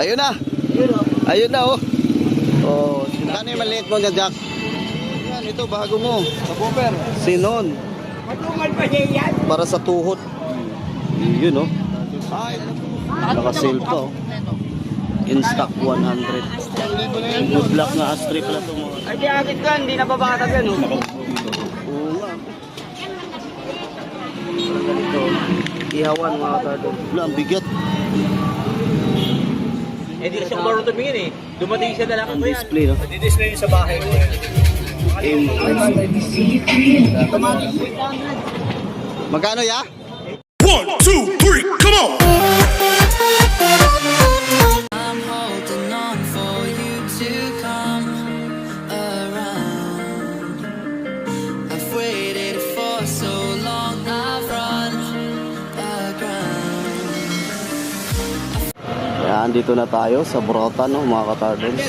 Ayun na. Ayun na, oh. Oh, kano yung maliit mo na, Jack? Yan, ito, bago mo. Sa bumper. Sinon. Matungal pa siya yan. Para sa tuhod. Yun, oh. Naka-sale pa, oh. In stock 100. Good luck na ashtray pala ito, mga. Ay, di agit ka, hindi nababakatag yan, oh. Oo nga. Ganito. Ihawan, mga katardon. Wala, ang bigat. Eh, di kasi kumaro tumingin eh. Dumating siya na lang Ang ko yan. display, no? Di-display sa bahay mo yan. Magkano, ya? 1, 2, 3, come on! I'm holding on for you to come around. I've waited for so long, I've run aground. Yan, dito na tayo sa Brotan, no, mga katardons.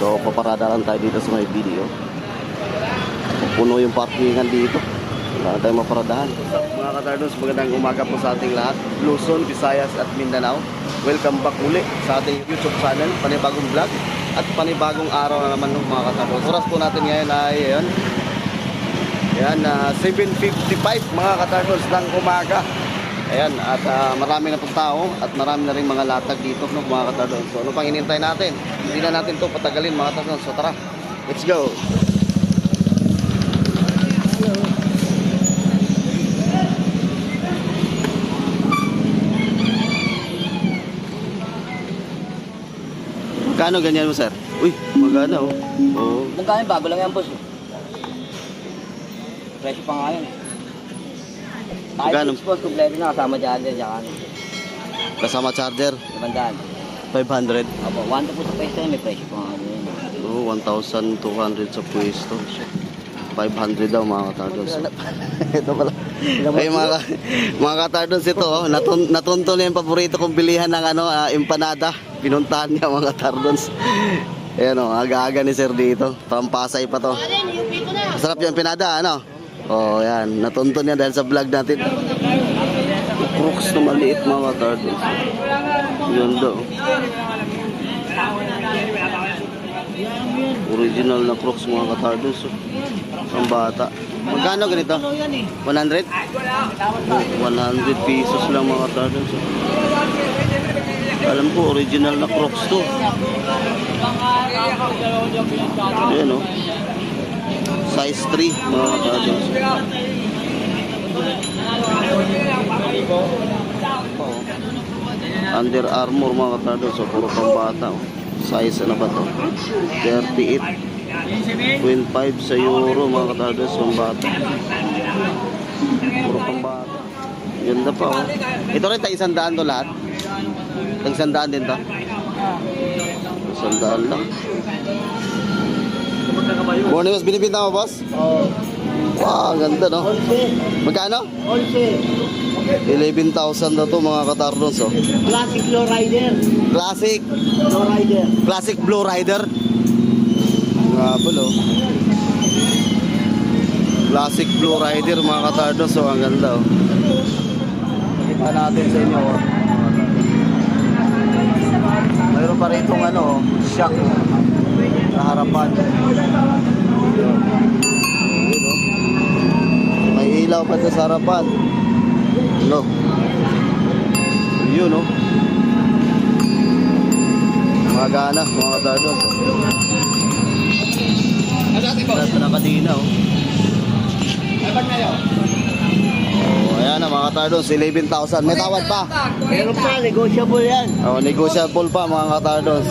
So, paparada lang tayo dito sa may video. Puno yung parkingan dito. Wala tayong maparadahan. Mga katardons, magandang umaga po sa ating lahat. Luzon, Visayas at Mindanao. Welcome back muli sa ating YouTube channel. Panibagong vlog at panibagong araw na naman, no, mga katardons. Oras po natin ngayon ay ayan, 7:55 mga katardons ng umaga. Ayan, at marami na pong tao at marami na rin mga latag dito, no, mga katardons. So, ano pang inintay natin? Hindi na natin to patagalin, mga katardons. So, tara, let's go! Magkano ganyan mo, sir? Uy, magana, oh. Oo. Magkano, bago lang yan, boss. Presyo pa nga yun. Magkano? Type 6, boss, kompleto na, kasama dyan din, tsaka ano. Kasama charger, 500. 500. Opo, 1 to po sa pwesto, may presyo pa nga yun. Oo, 1,200 sa pwesto. 500 daw, mga katardons. Ito pala. Ay, mga katardons, ito, oh. Natunto na yung paborito kong bilihan ng empanada. Pinuntahan niya, mga katardons. Ayan, oh, aga-aga ni sir dito. Pampasay pa to. Masarap yung empanada, ano? Oh, yan. Natunto niya dahil sa vlog natin. Crooks na maliit, mga katardons. Yun daw. Original na Crocs, mga katardons. Ang bata. Magkano ganito? 100? 100 pesos lang, mga katardons. Alam ko, original na Crocs to. Ayan, oh. Size 3, mga katardons. Under Armour, mga katardons. So, puro pambata, oh. Size ano ba to? 38.5 sa euro, mga katardons, yung bata. Puro pang bata. Ganda pa, oh. Ito rin, tag 100 to lahat. Tag 100 din to. 100 lang. Morning, boss. Binibinta mo, boss? Oo. Wow, ganda, no? Magkano? 11,000 na to, mga katardons, oh. Classic lowrider. Classic. Lowrider. Classic Blue Rider. Ngabal, oh. Classic Blue Rider, mga katardons. So, ang ganda, oh. Pakita natin sa inyo, oh. Mayroon pa rin itong shock na harapan. Yun, oh. May ilaw pa sa harapan. Look. Yun, oh. Magana, mga katardons. Nasa nakadina, oh. Oh, ayan na, mga katardons, 11,000. May tawad pa. Meron pa, negotiable yan. Oh, negotiable pa, mga katardons.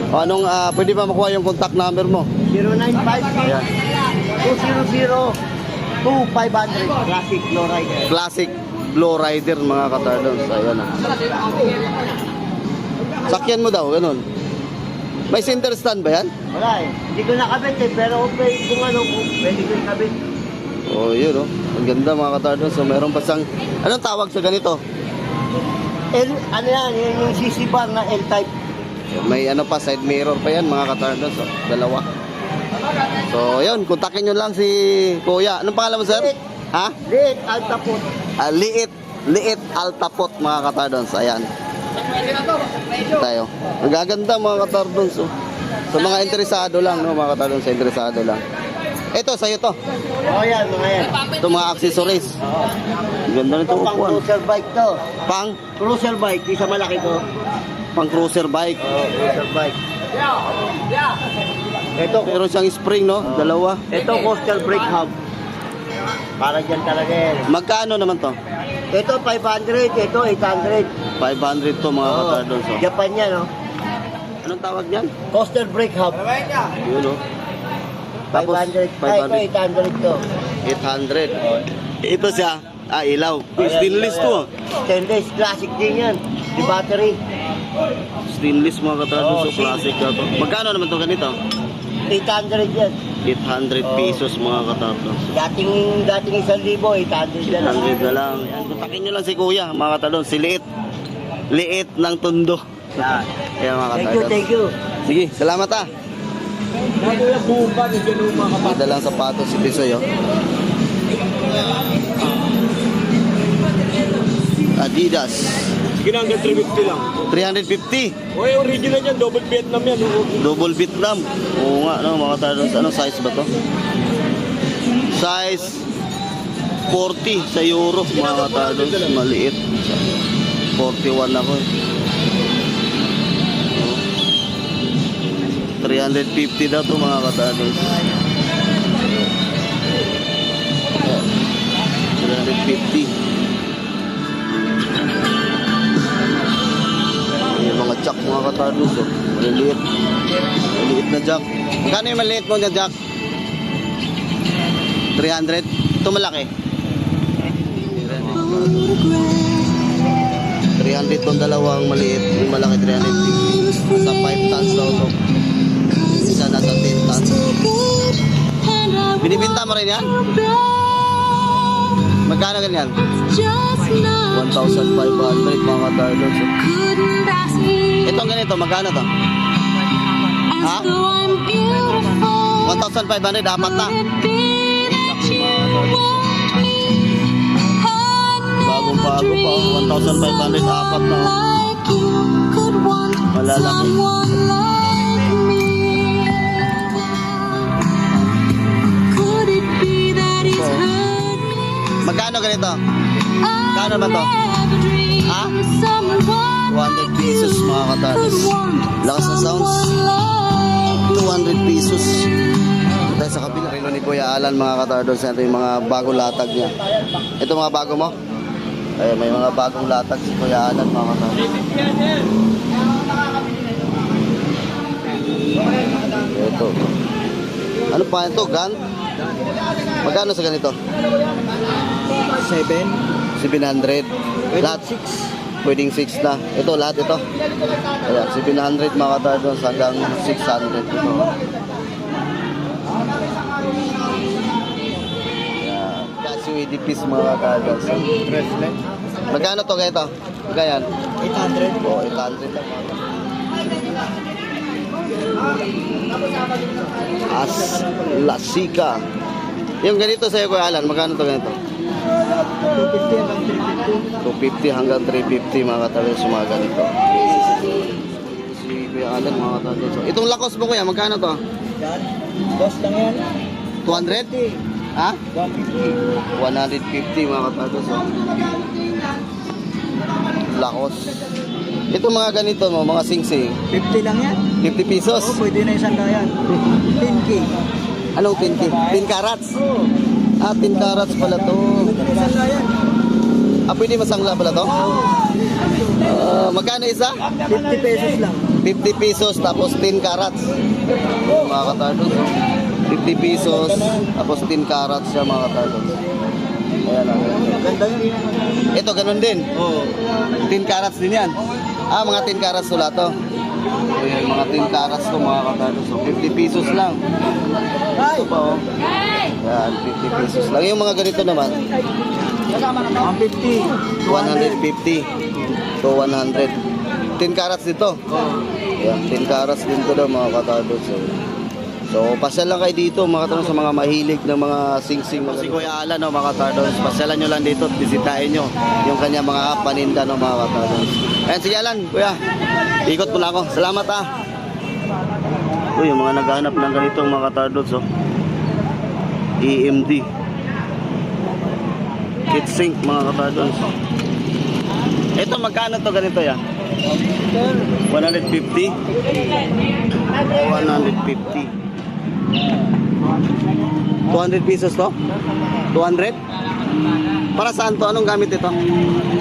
O, anong, pwede ba makuha yung contact number mo? 095 Ayan. 200 2500. Classic lowrider. Classic Blue Rider, mga katardons. Ayan, oh. Sakyan mo daw, ganun. May center stand ba yan? Wala eh. Hindi ko nakabit eh, pero okay, kung pwede ko ikabit. Oh, yun, oh. Ang ganda, mga katardons. So, meron pa sang, anong tawag sa ganito? Ano yan, yan yung CC bar na L-type. May ano pa, side mirror pa yan, mga katardons. So, dalawa. So, yun, kontakin nyo lang si Kuya. Anong pangalan mo, sir? Ha? Liit, altapot. Liit Altapot, mga katardons. Ayan. Tayo. Ang gaganda mga katardons. Oh. Sa mga interesado lang, no, mga katardons, sa interesado lang. Ito, sa'yo to. Oo yan, mga yan. Ito mga accessories. Ang ganda nito Ito pang upuan. cruiser bike to. Pang? Cruiser bike, isa malaki to. Pang cruiser bike. Oo, cruiser bike. Ito, Meron siyang spring, no? Dalawa. ito coastal brake hub. Para dyan talaga yan. Magkano naman to? Ito 500, ito 800. 500 to mga Oo. katardons. Oh. Japan yan, no? Anong tawag niyan? Coastal brake hub. Yun, no? Tapos, 500. Ay, ito 800 to. 800. Ito siya. Ilaw. Stainless to. Oh. Stainless, classic din yan. Di battery. Stainless mga katardons. Oo, So, classic na to. Magkano naman to ganito? 800 yan. 800 pesos mga katardons. Dating 1,000, 800 na lang. 800 na lang. Yan, kontakin nyo lang si Kuya, mga katardons. Si Liit. Liit ng Tondo. Yan. Ayan mga Thank you, katardons. thank you. Sige, salamat ah. May dalang sapatos si Tisoy, oh. Adidas. Sige na, hanggang 350 lang. 350. Oy, original yan, double Vietnam yan. Double Vietnam. Oo nga, no, mga katardons. Anong size ba to? Size 40 sa euro, mga katardons. Maliit. 41 ako eh. 350 daw to mga katardons. 350. Yung mga jack mga katardons, oh. Maliliit. Maliit na jack. Magkano yung maliit mo na jack? 300? Ito malaki. 300 tong dalawang maliit. Yung malaki 350. Nasa 5 tons daw to. Isa nasa 10 tons. Binibinta mo rin yan? Magkano ganyan? 1,500 mga katardons. Itong ganito, magkano to? Ha? 1,500, dapat na. Bagong bago pa, 1,500, dapat na. Malalaki. Magkano ganito? Magkano ba to? Ha? 200 pesos mga katardons. Lakas ng sounds. 200 pesos. Tayo sa kabila. Rino ni Kuya Alan mga katardons. Ito yung mga bagong latag niya. Ito mga bago mo? Ay, may mga bagong latag si Kuya Alan mga katardons. Ito. Ano pa ito? Gun? Magkano sa ganito? 700. Lahat 6. Pwedeng 6 na. Ito, lahat ito. Ayan, 700 mga katardons hanggang 600 ito. Ayan. Casio edipis mga katardons. Magkano to ganito? Magkano? 800. Oh, 800 lang mga As Lasika. Yung ganito sa'yo Kuya Alan, magkano to ganito? 250 hanggang 350 mga katardons yung mga ganito. Si Kuya Alan mga katardons. So, itong lakos mo Kuya, magkano to? Yan. Boss lang yan. 200? Ha? 150 mga katardons. So. Lakos. Itong mga ganito mo, mga sing-sing. 50 lang yan. 50 pesos. Pwede na isang dayan. 10K. Anong 10 carats? Ah, 10 carats pala to. Isang dayan. Ah, pwede masangla pala to? Magkano isa? 50 pesos lang. 50 pesos tapos 10 carats. Mga katardons. 50 pesos tapos 10 carats siya mga katardons. Ayan lang. Ganda yun. Ito, ganun din. Oo. 10 carats din yan. Ah, mga 10 carats to lahat to. Ayan, mga 10 carats to mga katardons. So, 50 pesos lang. Ito pa oh. Ayan, 50 pesos lang. Yung mga ganito naman, 150. 150 to 100. 10 carats dito. Ayan, 10 carats din to daw mga katardons. So, pasyal lang kayo dito mga katardons sa mga mahilig ng mga sing-sing. Si Kuya Alan, no, mga katardons. Pasyalan nyo lang dito at bisitahin nyo yung kanya mga paninda, no, mga katardons. Ayan, sige Alan, kuya. Ikot muna ako. Salamat ah. Uy, yung mga naghahanap ng ganitong mga katardos, oh. EMD. Kitsink, mga katardos. Ito, magkano to ganito ya? 150? 150. 200 pesos to? 200? Para saan to? Anong gamit ito? Hindi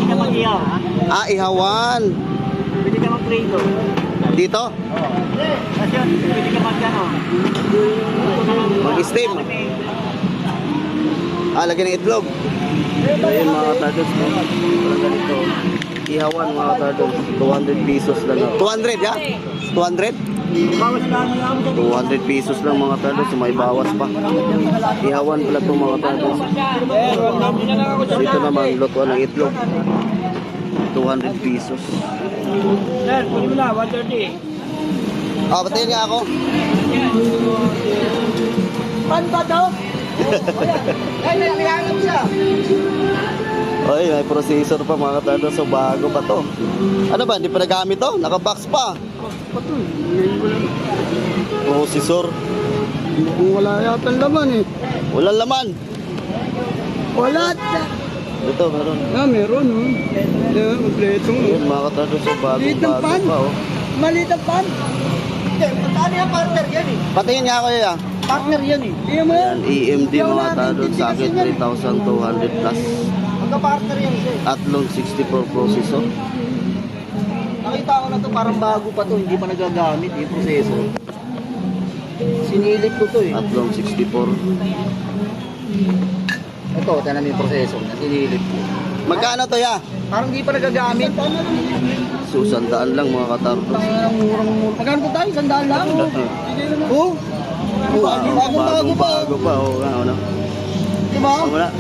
ka mag-iyaw, ha? Ah, ihawan. Pwede ka mag-prito. Dito? Kasi yun, pwede ka mag-ano. Mag-steam. Ah, lagyan ng itlog. Ayun mga katardos mo. Parang ganito. Ihawan mga katardos. 200 pesos lang. 200 ya? 200? Bawas na lang. 200 pesos lang mga katardos. May bawas pa. Ihawan pala itong mga katardos. Dito naman lutuan ng itlog. 200 pesos. Sir, pwede mo na, 130. Ah, patayin nga ako. Pan ba daw? Ay, naglalang siya. Oy, may processor pa mga katardos. So bago pa to. Ano ba? Hindi pa nagamit to? Naka-box pa. Processor. Wala yata laman eh. Walang laman. Wala. Ito, meron. Ah, meron. Kompleto. Ayun mga katardos. So bago pa oh. Maliit ang pan. Paano yung partner yan eh? Patingin nga ako ya. Partner yan eh. Hindi mo yan. Ayan, EMD mga katardos. Sa akin 3,200 plus. Magka-partner yan siya eh. Atlong 64 processor. Nakita ko na to parang bago pa to. Hindi pa nagagamit yung proseso. Sinilip ko to eh. Atlong 64. Ito, tanan yung proseso. Sinilip ko. Magkano to ya? Parang hindi pa nagagamit. Susandaan lang mga katardos. Murang-murang. Magkano po tayo? 100 lang? Oo. Bago pa. Oh, ano? Diba? Wala.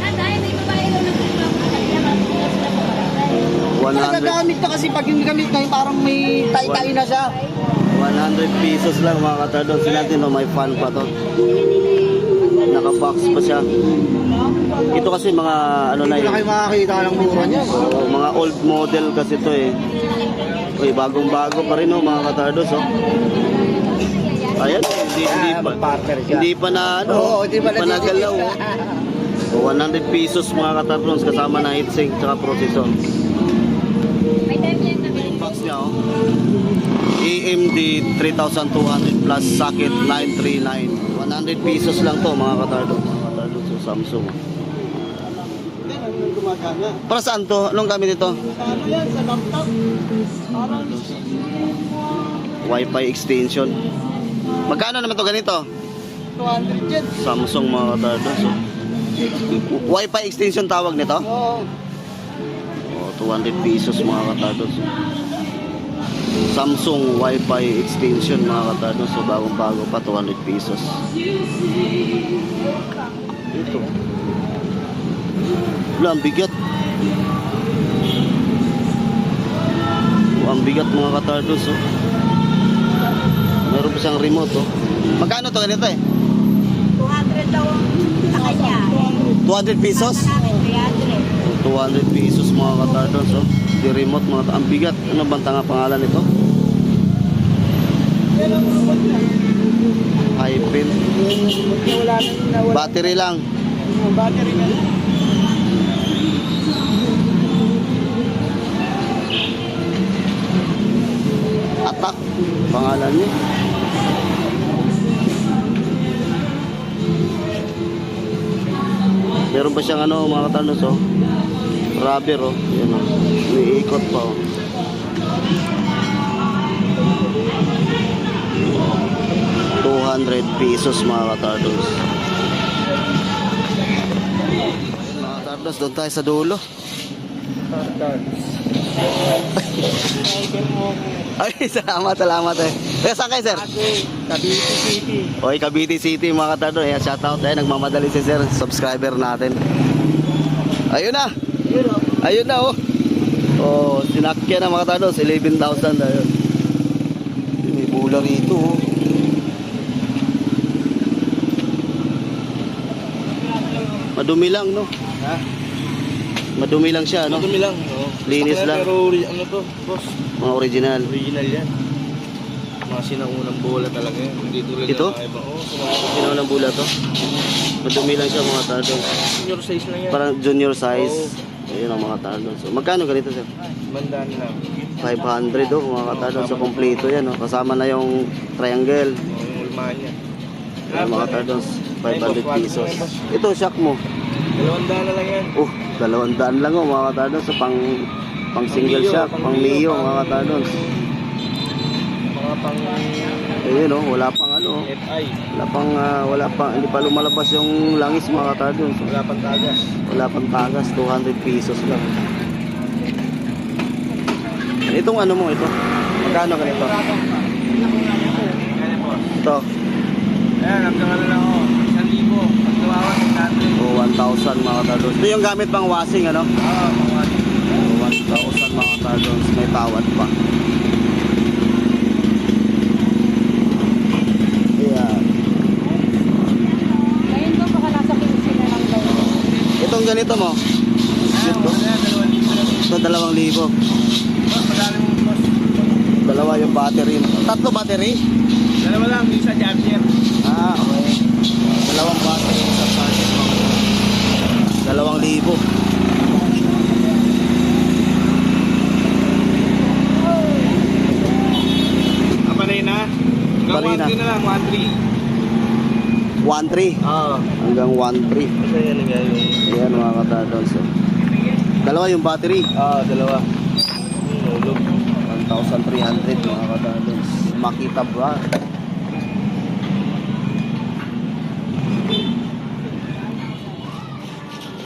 Hindi 100 nagagamit pa kasi pag yung gamit na parang may tay-tay na siya. 100 pesos lang mga katardos. Natin no, may fan pa to. Naka-box pa siya. Ito kasi mga ano na Hindi na kayo makakita ng mura niya. mga old model kasi to eh. Uy, bagong-bago pa rin oh mga katardos oh. Ayan, hindi pa na ano, Oo, hindi pa nagalaw. Oh. 100 pesos mga katardos kasama na heatsink tsaka processor. Box niya oh. AMD 3,200 plus socket 939. 100 pesos lang to mga katardos. Katardos sa Samsung. Para saan to? Anong gamit ito? Ano yan sa laptop? Parang Wi-Fi extension. Magkano naman to ganito? 200 yan. Samsung mga katardos. Oh. Wi-Fi extension tawag nito? Oo. Oh, 200 pesos mga katardos. Samsung Wi-Fi extension mga katardos. So bagong-bago pa 200 pesos. Ito. Wala, ang bigat. Ang bigat mga katardos. Oh. Meron pa siyang remote. Oh. Magkano to ganito eh? 200 daw sa kanya. 200 pesos? Namin, 300. 200 pesos mga katardos. Oh. Di remote mga katardos. Ang bigat. Ano bang tanga pangalan nito? Hypen. Battery lang. Battery na. Attack. Pangalan niya. Meron pa siyang ano mga katardos oh. Rubber oh. Yan oh. Umiikot pa oh. ₱200 mga katardos. Mga katardos, doon tayo sa dulo. Ay, salamat eh. Kaya saan kayo, sir? Cavite City. Oy, Cavite City mga katardos. Ayan, shoutout eh. Nagmamadali si sir. Subscriber natin. Ayun na. Ayun na oh. Oh, sinakyan na mga katardos. 11,000 ayun. May bula rito oh. Madumi lang no? Ha? Madumi lang siya no? Madumi lang. Oo. Linis lang. Pero ano to, boss? Mga original. Original yan. Mga sinaunang bola talaga yan. Hindi tulad Ito? ng mga ibang. Oo, Sinaw ng bula to. Madumi lang siya mga tardons. senior size lang yan. Parang junior size. Ayun ang mga tardons. So, magkano ganito sir? Bandaan lang. 500 oh mga tardons. So kompleto yan oh. Kasama na yung triangle. Oo, yung ulmahan niya. Ayun, mga tardons. 500 pesos. Ito shock mo. 200 na lang yan. 200 lang oh mga tardons. So pang single shock, pang Mio mga tardons. Mga pang Ayun oh, wala pang ano. FI. Wala pang hindi pa lumalabas yung langis mga tardons. So, Wala pang tagas. wala pang tagas, 200 pesos lang. Itong ano mo ito? Magkano ganito? Ito. Ayan, hanggang ano lang ako. 1,000. Pag tumawa, 600. 1,000 mga tardons. Ito yung gamit pang washing ano? Mga 1,000 mga tardons. May tawad pa. Ayan. Ngayon daw baka nasa 15 na lang daw. Itong ganito mo? Ito 2,000. Madali mo, boss. Dalawa yung battery. Tatlo battery? Dalawa lang, isa charger. Okay. Dalawang battery sa charger mga tardons. 2,000. Panay na. Panay na. 1,3 na lang, 1,3. 1,300 Oo. hanggang 1,300. Kasi yan nga yung... Ayan mga katardons. Dalawa yung battery. Dalawa. Ulog. 1,300 mga katardons. Makita ba?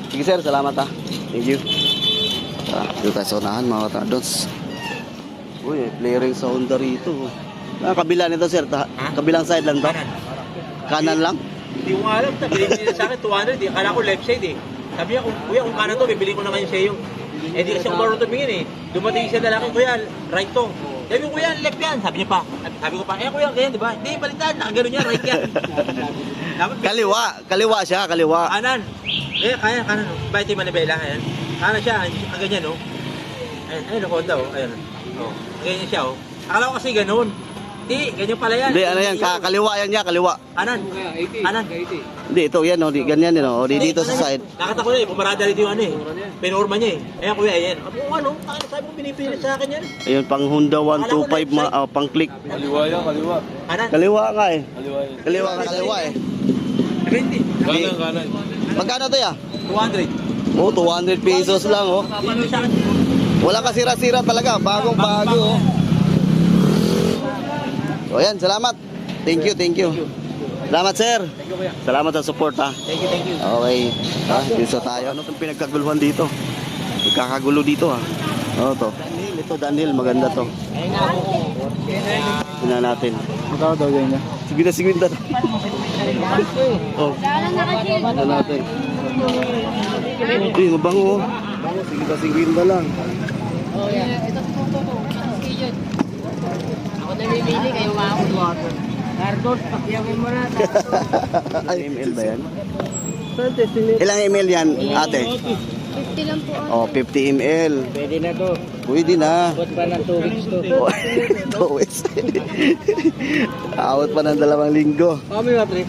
Sige sir, salamat ha. Thank you. Dito tayo sa unahan mga katardons. Uy, flaring sa Honda rito. Kabila nito sir, kabilang side lang to. Kanan lang? Hindi ko nga alam. Sabi niya sa akin, 200. Eh. Akala ko left side eh. Sabi niya, kuya, kung kanan to, bibili ko naman siya yung... Eh, di kasi ako marunong tumingin eh. Dumating siya lalaki, kuya, right to. Sabi ko, kuya, left yan. Sabi niya pa. Sabi ko pa, kuya, ganyan, di ba? Hindi, baliktad. Nakagano niya, right yan. Dapat Kaliwa siya, kaliwa. kanan. Kaya, kanan. Bakit yung manibela? Ayan. Kanan siya, ang ganyan, oh. Ayun, Honda, oh. Ayun. Oh. Ganyan siya, oh. Akala ko kasi ganun. Hindi, ganyan pala yan. Hindi, ano yan, kaliwa yan niya, kaliwa. Kanan. Kanan. Hindi, ito, yan, o, ganyan yun, o, dito sa side. Nakita ko na eh, pumarada dito yung ano eh. Pinorma niya eh. Ayan kuya, ayan. Ako ano, sabi mo pinipilit sa akin yan. Ayun, pang Honda 125, pang click. Kaliwa yan, kaliwa. Kanan. Kaliwa nga eh. Kaliwa yan. Kaliwa eh. 20. Kanan. Magkano to ya? 200. Oh, 200 pesos lang, oh. Dito sa akin. Wala ka sira-sira talaga, bagong bago, oh. So, ayan, salamat. Thank you. Salamat, sir. Salamat sa support, ha. Thank you. Okay. Dito tayo. Ano itong pinagkaguluhan dito? Nagkakagulo dito, ha. Ano to? Ito, Daniel. Maganda to. Tingnan natin. Magkano daw yan niya? Sige na. Oh, Dala na kasi. tingnan natin. Uy, mabango, oh. Sige na lang. Ito si Punto ko. Ako namimili, kayo ako. Cardos, pakiyamin mo na. Ay, email ba yan? Ilang email yan, ate? 50 lang po. Oh, 50 ml. Pwede na to. Pwede na. Ba't pa ng 2 weeks to? 2 weeks. Awat pa ng 2 linggo. Kami ba, pre?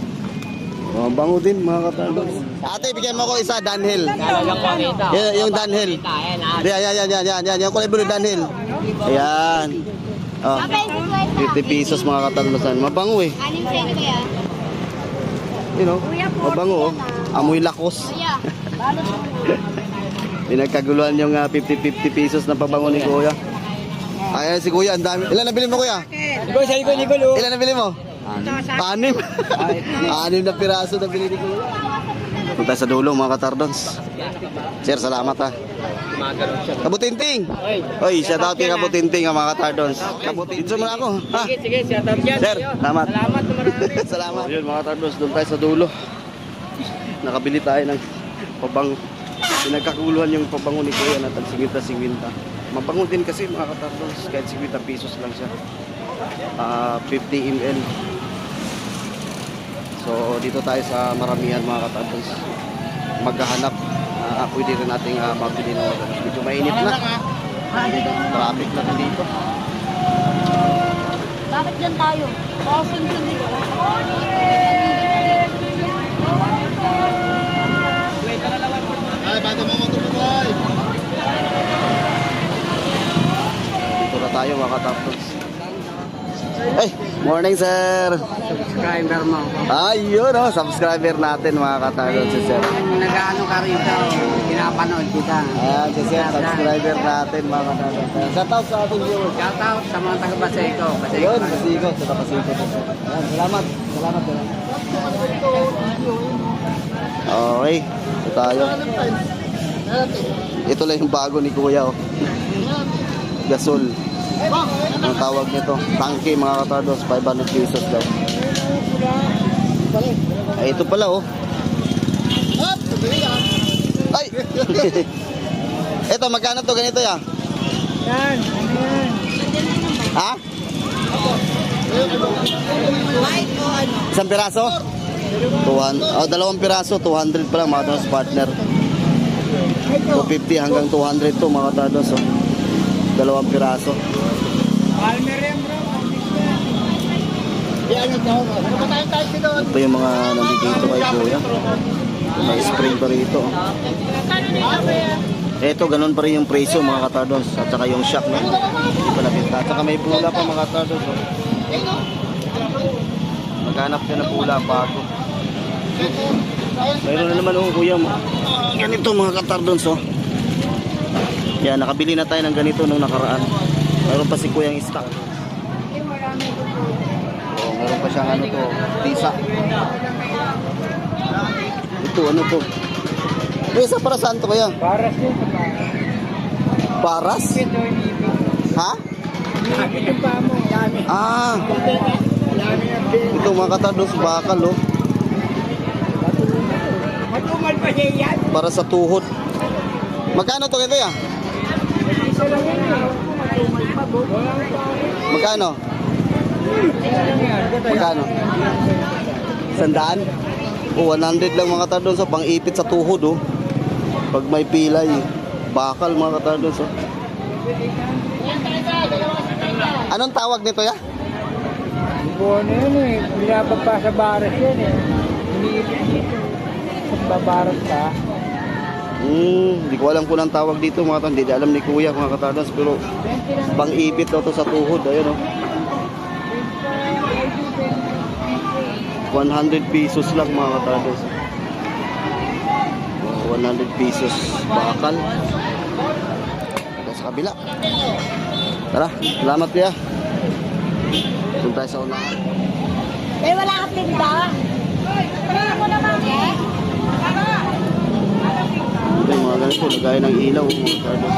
Oh, bango din mga katandang. Ate, bigyan mo ko isa, Danhill. Yung Danhill. Yan. Yung kulay blue, Danhill. Ayan. Oh, 50 pesos mga katandang. Mabango eh. Anim sa inyo kaya? You know, mabango oh. Amoy lakos. Kuya, Pinagkaguluhan yung 50 pesos na pabango ni Kuya. Ayan si Kuya, ang dami. Ilan nabili mo Kuya? Ilan nabili mo? 6. 6 na piraso na binili ko. Punta sa dulo mga katardons. Sir, salamat ha. Kabutinting. Oy, shout out kay Kabutinting mga katardons. Kabutinting mo na ako. Ha? Sige, shout out yan. Sir, salamat. Salamat na marami. Salamat. Yun mga katardons, doon tayo sa dulo. Nakabili tayo ng pabango. Pinagkakuluhan yung pabango ni Kuya na tag 50. Mabango din kasi mga katardons. Kahit 50 pesos lang siya. 50 ml. So dito tayo sa maramihan mga katardons. Maghahanap. Pwede rin nating mabili ng medyo mainit na. Traffic na dito. Bakit dyan tayo? Kasi hindi ko. Dito na tayo mga katapos. Hey, morning sir. Subscriber mo. Ayun oh, subscriber natin mga katapos si sir. Nag-ano ka rito, pinapanood kita. Ayan si sir, subscriber natin mga katapos. Shout out sa ating viewers. Shout out sa mga taga-Baseco. Ayun, Pasigo, sa Pasigo. Ayan, salamat. Salamat. Okay, ito tayo. Ito lang yung bago ni Kuya oh. Gasol. Ang tawag nito, tangke mga katardos, 500 pesos daw. Ay, ito pala oh. Ay! Ito, magkano to ganito ya? Yan, ano yan? Ha? Isang piraso? 200, oh, dalawang piraso, 200 pa lang mga katardos, partner. 250 hanggang 200 to mga katardos oh. Dalawang piraso. Palmer yan bro. Ito yung mga nandito kay Kuya. May spring pa rito. Ito, ganun pa rin yung presyo mga katardos. At saka yung shock na hindi pa nabinta. At saka may pula pa mga katardos. Maghanap ka na pula bago. Mayroon na naman Kuya mo. Ganito mga katardos oh. Yan, nakabili na tayo ng ganito nung nakaraan. Mayroon pa si Kuyang stock. Oh, meron pa siyang ano to, tisa. Ito, ano to? Isa para saan to kaya? Paras yun. Paras? Ito hindi. Ha? Ito pa mo. Dami. Ah, Dami ang bin. ito mga katardos, bakal oh. Matumal pa siya yan. Para sa tuhod. Magkano to kaya? Isa lang yan eh. Matumal pa bo. Walang pa. Magkano? Isa lang yan. Magkano? 100? O 100 lang mga katardos oh, pang-ipit sa tuhod oh. Pag may pilay, bakal mga katardos oh. Anong tawag nito ya? Buwan na yun eh. Binabag pa sa baras yan eh. Iniipit dito. Kung babaras ka. Hindi ko alam kung anong tawag dito mga katardos. Hindi alam ni Kuya mga katardos. Pero pang-ipit daw to sa tuhod. Ayun oh. 100 pesos lang mga katardos. 100 pesos bakal. Ito sa kabila. Tara, salamat Kuya. Doon tayo sa unahan. Eh, wala kang tinda. Wala mo naman eh. Ito yung mga ganito, lagay ng ilaw mga katardos.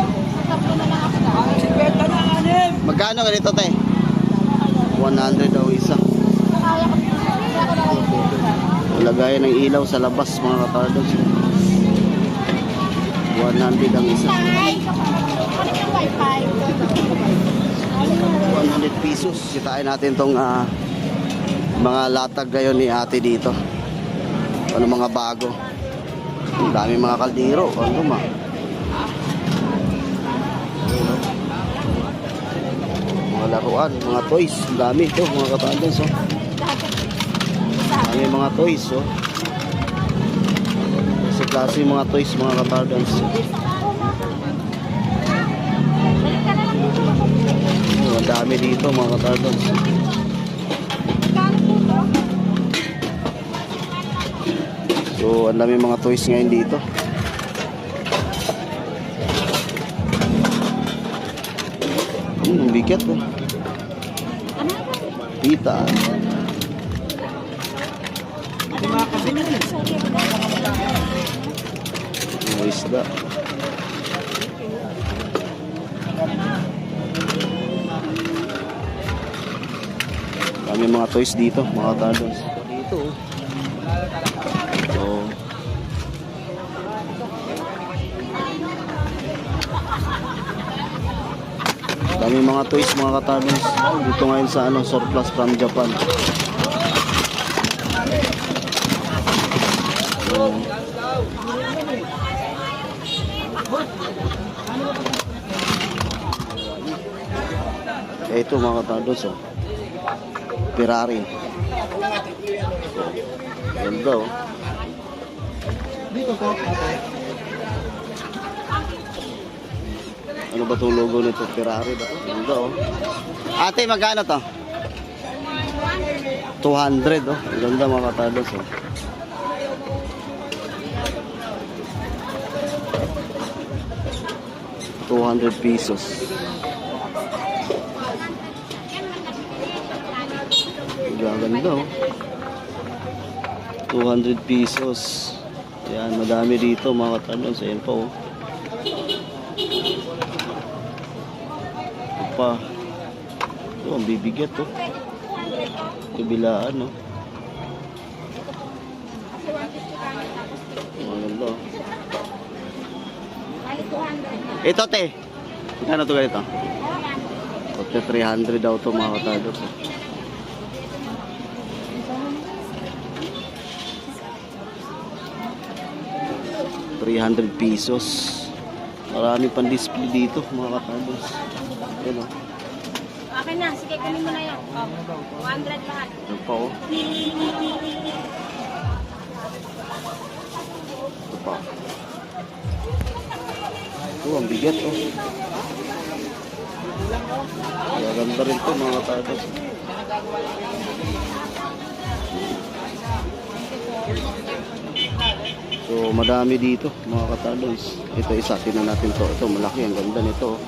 Magkano ganito te? 100 daw isa. Lagay ng ilaw sa labas mga katardos. 100 ang isa. 100 pesos. Sitain natin tong mga latag ngayon ni ate dito. Ano mga bago. Ang dami mga kaldero. Ano ma? Mga laruan, mga toys. Ang dami ito mga katardos. Oh. Dami mga toys. Oh. Kasi klase yung mga toys mga katardos. Ang dami dito mga katardos. So, ang dami mga toys ngayon dito. Ang bigat oh. Pita. Mga isda. Dami mga toys dito, mga katardos. Dito oh. So, dami mga toys mga katardos. Dito ngayon sa ano, surplus from Japan. Ito mga katardos, oh. Ferrari. Ganda, oh. Dito po, ate. Ano ba itong logo nito? Ferrari ba? Ganda, oh. Ate, magkano to? 200, oh. Ang ganda mga katardos, oh. ₱200. Gaganda, oh. ₱200. Yan, madami dito mga katardos. Ayan pa, oh. Ito pa. Ito, ang bibigat, oh. Kabilaan, oh. Ang ganda, oh. Ito, te. Ano to ganito? Ito, 300 daw to mga katardos. ₱300. Marami pang display dito mga katardos. Ayan, oh. Akin na, sige, kunin mo na yan. 200 lahat. Ayan pa, oh. Ito pa. Ito, ang bigat, oh. Maganda rin to mga katardos. So, madami dito mga katardos. Ito, isa, tingnan natin to. Ito, malaki. Ang ganda nito, oh.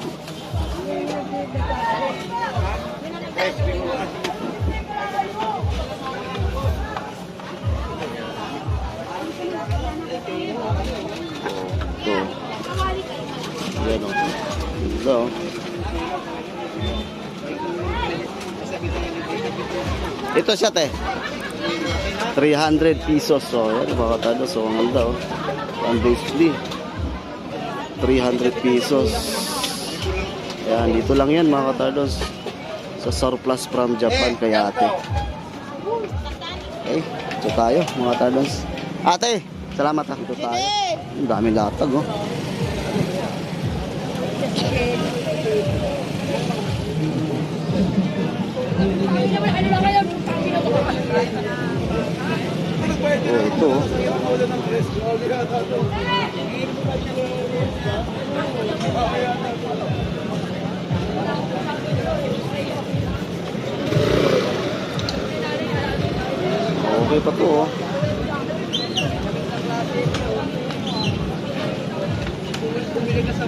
Ito. Ayan, oh. Ganda, oh. Ito siya, te. ₱300. So, yan, mga katardos. So, ang ganda, oh. Ang display. ₱300. Yan, dito lang yan, mga katardos. Sa surplus from Japan kay ate. Okay, ito tayo, mga katardos. Ate, salamat, ha. Ito tayo. Ang daming latag, oh. Oh, ito, oh. Okay pa to, oh.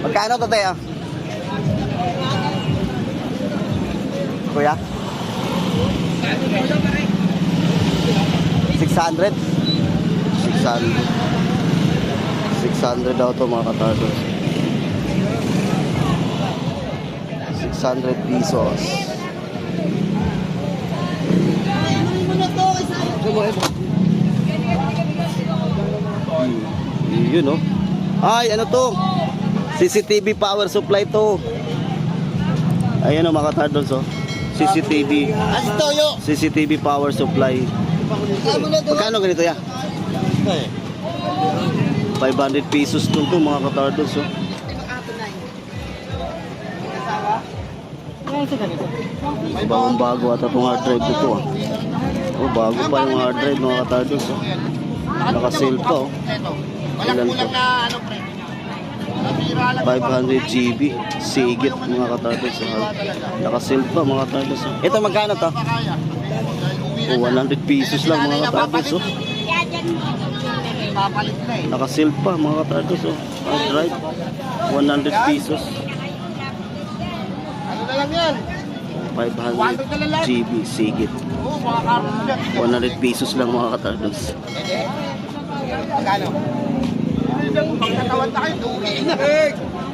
Magkano to, tayo? Kuya? 600? 600 daw to mga katardos. ₱600. Yun, oh. Ay, ano to? CCTV power supply to. Ayan, oh, mga katardos, oh. CCTV power supply. Magkano ganito ya? ₱500 to mga katardos, oh. Bagong bago ata itong hard drive ko to, ah. Oh, bago pa yung hard drive mga katardos, oh. Naka-sale pa, oh. Ilan to? 500 GB Sigit mga katardos, oh. Naka-sale pa mga katardos, oh. Ito magkano to? Oh, ₱100 lang mga katardos, oh. Naka-sale pa mga katardos, oh. Hard drive ₱100. 500 GB Sigit. ₱100 lang mga katardos. Magkano? Pagkatawan na kayo, uwi na.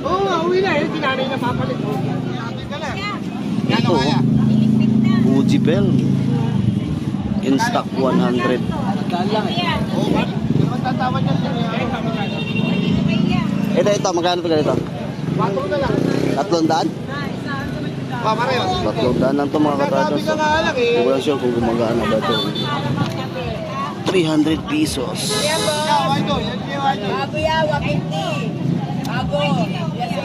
Oo, uwi na. Yung tinanay na papalit. Ito, Fuji Bell. In stock 100. Oo, magtatawad yan siya. Ito, magkano ito ganito? 4 na lang. 300? Paparehos. 300 lang ito mga katardos. Sabi ka nga lang eh. Hindi ko lang sure kung gumagana ba ito. ₱300. Bago ya, 150. Bago. Yes,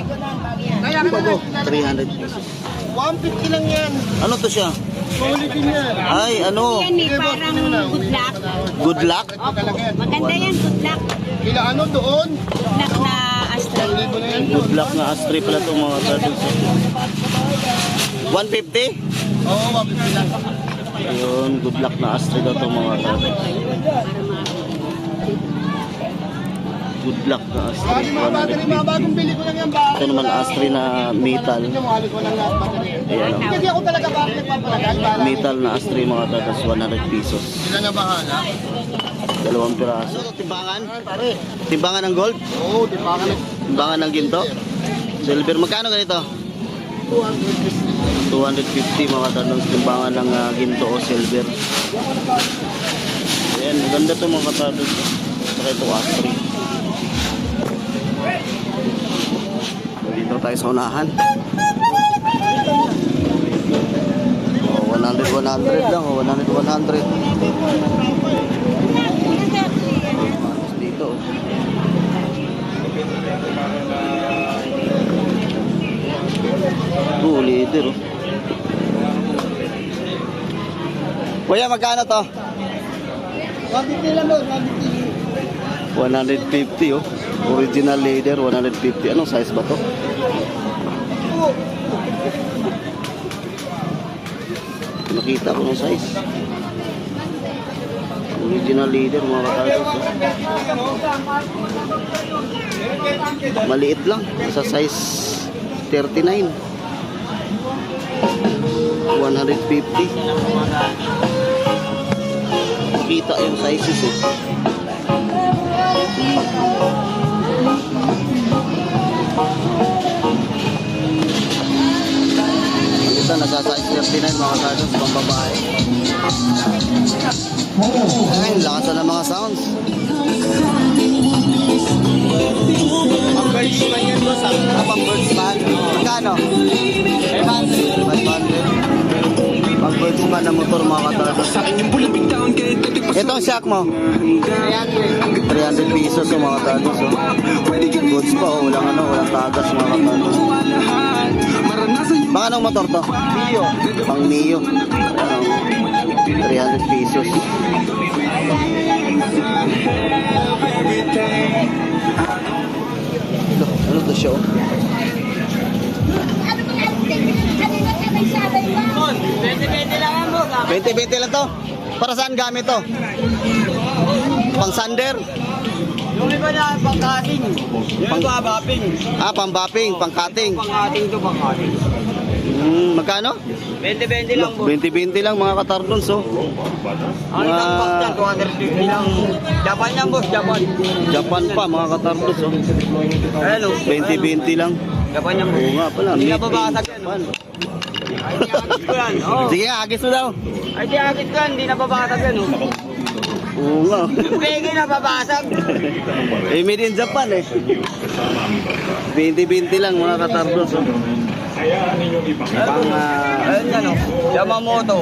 ko na, bago yan. Kaya Ano ka ba na ito? ₱300. 150 lang yan. Ano to siya? Solid din yan. Ay, ano? Yan eh, parang good luck. Good luck? Talaga yan. Maganda yan, good luck. Kila ano doon? Good luck na Astra. Libo na yan. Good luck na astray pala itong mga turtles. 150? Oo, 150 lang. Ayun, good luck na astray daw itong mga turtles. Good luck na astray. Mga bagong bili ko lang yan ba? Ito naman astray na metal. Mahali ko lang lahat battery. Ayan, oh. Kasi ako talaga bakit nagpapalagay. Metal na astray mga turtles, 100 pesos. Sila na bahala. 2 piraso. Timbangan? Pare. Timbangan ng gold? Oo, di ba ka Timbangan ng ginto? Silver, magkano ganito? 250 mga turtles, timbangan ng ginto o silver. Ayan, maganda ito mga turtles. Saka ito astray. Dito tayo sa unahan. Oh, 100 lang. Oh, 100. Dito. Leader. Oh. Kuya, magkano to? 150 lang doon, 150 oh. Original leather, 150. Anong size ba to? Nakita ko ng size. Original leather, mga katardos. Oh. Maliit lang. Sa size 39. 150. Nakita yung sizes eh. Ito nasa size 39 mga katardos, pang babae. Ay, lakas na ng mga sounds. Ang birds man yan boss. Pang birds man. Magkano? 500. Pang birds man na motor mga katardos. Ito ang shock mo. 300 pesos oh, mga katardos. Oh. Goods pa oh. Walang tagas mga katardos. Baka anong motor to? Mio. Pang Mio. Ano, 300 pesos. Ano to siya? 20-20 lang to. Para saan gamit to? Pang sander? Yung iba na pang-cutting. Yung iba bapping. Ah, pang bapping, pang cutting. Pang-cutting to pang-cutting. Magkano? 20-20 lang po. 20-20 lang mga katardons oh. Ang isang box yan, 250 lang. Japan yan boss, Japan. Japan pa mga katardons oh. Ayan o. 20-20 lang. Japan yan boss. Oo nga pala. Hindi made na in babasag yan. Japan. Ay, di agis ko yan. Oh. Sige nga, agis mo daw. Ay, di agis ko yan. Hindi na babasag yan. Oh. Oo nga. Yung pegi na babasag. Eh, made in Japan eh. 20-20 lang mga katardons oh. Pang Ayun yan o. Yamamoto.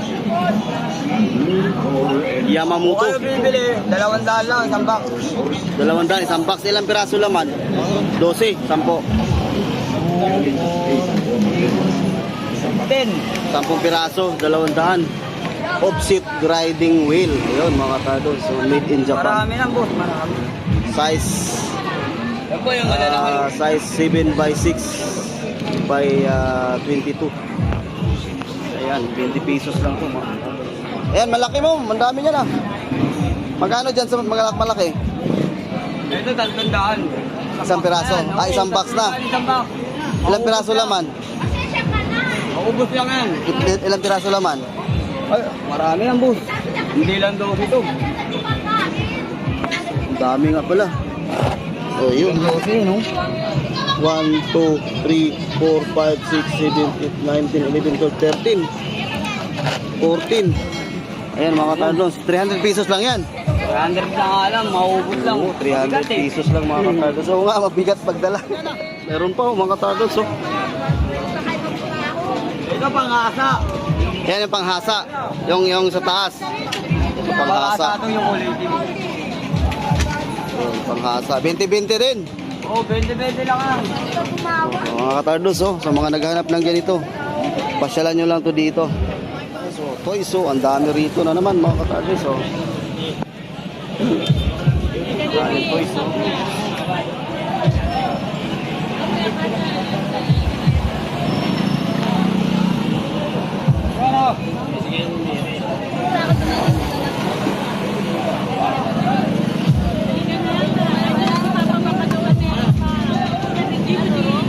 Yamamoto. Kung ano bibili, 200 lang, isang box. 200, isang box. Ilang piraso laman? 12, 10. 10. 10 piraso, 200. Offset grinding wheel. Ayun mga katardons. So, made in Japan. Marami lang boss, marami. Size Yan po yung malalaki. size 7 by 6 by 22. Ayan, 20 pesos lang po. Ayan, malaki mo. Mandami niya na. Magkano dyan sa malaki? Ito, 300. Isang piraso. Ah, isang box na. Isang box. Ilang piraso laman? Maubos lang yan. Ilang piraso laman? Ay, marami lang boss. Hindi lang daw ito. Dami nga pala. Oh, yun. 12 no? 1, 2, 3, 4, 5, 6, 7, 8, 9, 10, 11, 12, 13, 14. Ayan mga katardons, 300 pesos lang yan. 300 na nga lang, maubos lang. Oo, 300 pesos lang mga katardons. Oo nga, mabigat pagdala. Meron pa mga katardons. Oh. Ito pang-asa. Yan yung panghasa. Yung sa taas. Ito panghasa. Pang-asa ito yung quality. Yung panghasa. 20-20 rin. Oh, 20-20 lang lang. Mga katardons, oh, sa mga naghahanap ng ganito. Pasyalan nyo lang to dito. So, toys, so, ang dami rito na naman mga ka-Tarders. So, daming toys, so.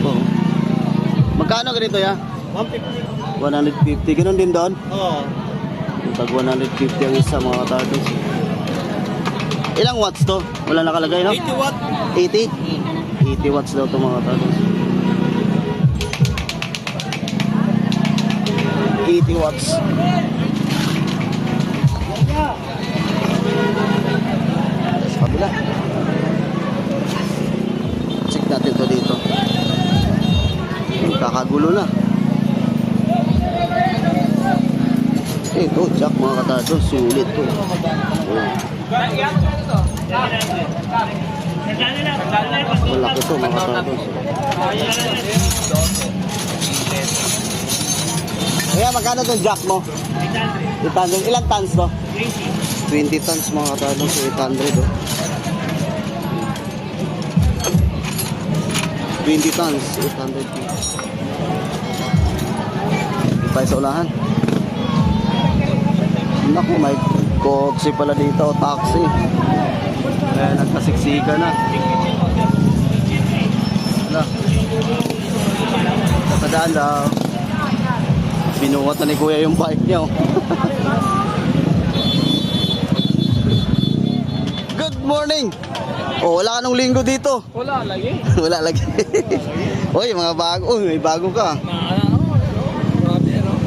Oh. Magkano ganito ya? 150. Ganun din doon? Oo. Tag 150 ang isa mga ka-Tarders. Ilang watts to? Wala nakalagay, no? 80 watt. 80? 80 watts daw to mga ka-Tarders. 80 watts. Sa kabila. Check natin to dito. Kakagulo na. Ito, jack mga ka-Tarders. Sulit to. Malaki to mga ka-Tarders. Kaya magkano itong jack mo? 800. Ilang tons to? 20 tons mga ka-Tarders. 800 oh. 20 tons. 800 feet. Tayo sa ulahan. Naku, may kotse pala dito. Taxi. Kaya nagkasiksika na. Wala. Kasadaan daw. Binuhat na ni Kuya yung bike niya. Good morning! Oh, wala ka nung linggo dito. Wala lagi. Wala lagi. Oy, mga bago. Uy, may bago ka. Grabe, ano?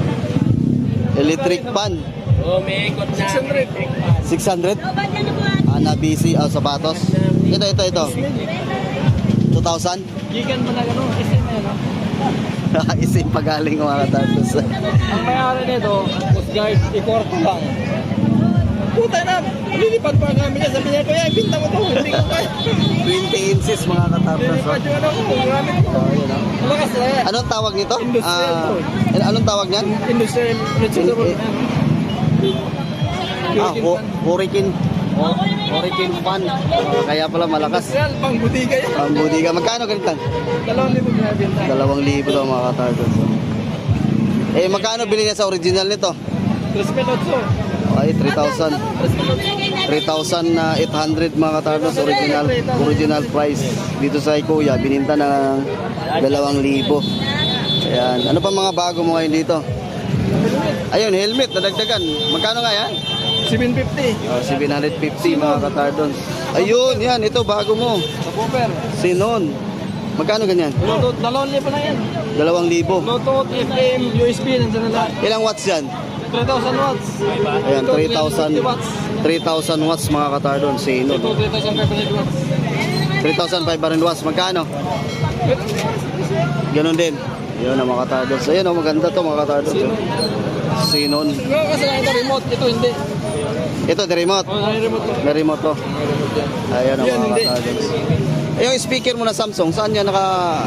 Electric pan. Oh, may ikot na. 600. 600? Na busy. Oh, sapatos. Ito. 2,000? Gigan mo na gano'n. Kasi na ano. Isin pagaling mga ka-Tarders. Ang may-ari nito, Coast Guard, i-korto lang. Puta na, lilipad pa kami niya. Sabi niya, kuya, ibinta mo to. Hindi ko kaya. 20 inches mga ka-Tarders. Lilipad yung ano ko. Gamit ko. Oh, yun, oh. Malakas na yan. Anong tawag nito? Industrial to. Anong tawag niyan? Industrial vegetable. Hurricane. Hurricane fan. Kaya pala malakas. Industrial, pang butika yan. Ang budiga. Magkano ganito? 2,000 na binta. 2,000 daw mga ka-Tarders. Eh, magkano bili niya sa original nito? 3,000. Ay, 3,000. 3,800 mga ka-Tarders. Original price. Dito sa Kuya, bininta ng 2,000. Ayan. Ano pa mga bago mo ngayon dito? Ayun, helmet. Nadagdagan. Magkano nga yan? 750. 750 mga ka-Tarders. Ayun, yan. Ito, bago mo. Sa Cooper. Sinon. Magkano ganyan? Bluetooth, 2,000 pa na yan. 2,000. Bluetooth, FM, USB, nandiyan na lahat. Ilang watts yan? 3,000 watts. Ayan, Ito, 3,000 watts. 3,000 watts mga ka-Tarders. Sinon. Ito, 3,500 watts. 3,500 watts. Magkano? Ganon din. Ayun ang mga ka-Tarders. Ayun, oh, maganda to mga ka-Tarders. Sinon. Ngayon kasi lang ito remote, ito hindi. Ito, the remote. Oh, may remote lang. May remote to. Ayan ang Yan, mga hindi. ka-Tarders. Yung speaker mo na Samsung, saan yan naka...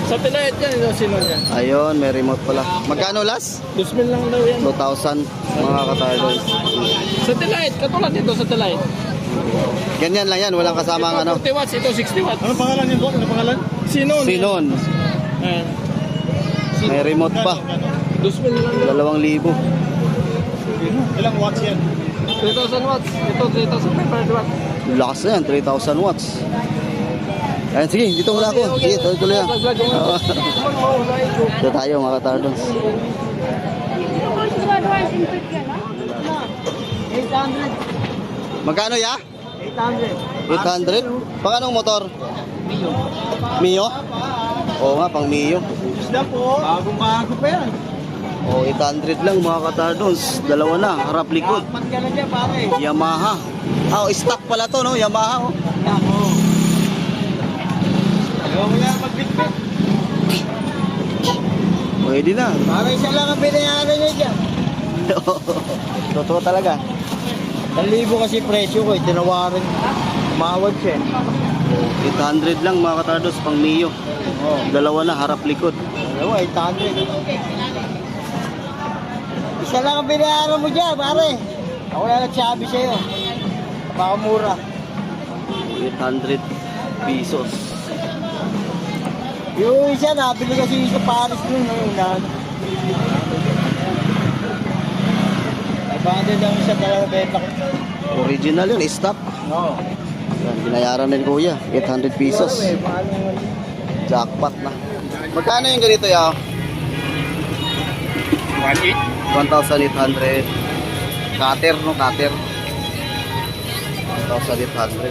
Satellite yan, ito sino yan. Ayun, may remote pala. Magkano last? 2,000 lang daw yan. 2,000 mga ka-Tarders. Satellite, katulad nito satellite. Ganyan lang yan, walang kasama ang ano. 40 watts, ito 60 watts. Anong pangalan niyo po? Anong pangalan? Sinon. Sinon. Ayan. May remote pa. 2,000 lang daw. 2,000. Ilang watts yan? 3,000 watts. Ito 3,500 watts. Lakas na yan, 3,000 watts. Ayan, sige, dito muna ako. Sige, tuloy lang. Oo. Dito tayo mga ka-Tarders. 800. Magkano ya? 800. 800? Pang anong motor? Mio? Oo nga, pang Mio. Isda po. Bago pa yan. O, 800 lang mga ka-Tarders. Dalawa na, harap likod. Pat ka na dyan, pare. Yamaha. Ah, stock pala to, no? Yamaha, oh. Ayaw mo yan magbitbit. Pwede na. Parang siya lang ang binayaran niya dyan. Totoo talaga. 1,000 kasi presyo ko, tinawaran. Umawad siya. 800 lang mga ka-Tarders, pang Mio. Dalawa na, harap likod. Dalawa, 800. Isa lang ang binayaran mo dyan, pare. Ako na nagsabi sa'yo. Baka mura. 800 pesos. Yung isa, nabili kasi sa Paris nun. Abandon lang isa talaga benta ko. Original yun, stock. Oo. Yan, binayaran na ni Kuya. 800 pesos. Jackpot na. Magkano yung ganito ya? 1,800. Cutter, no? Cutter. 1,800.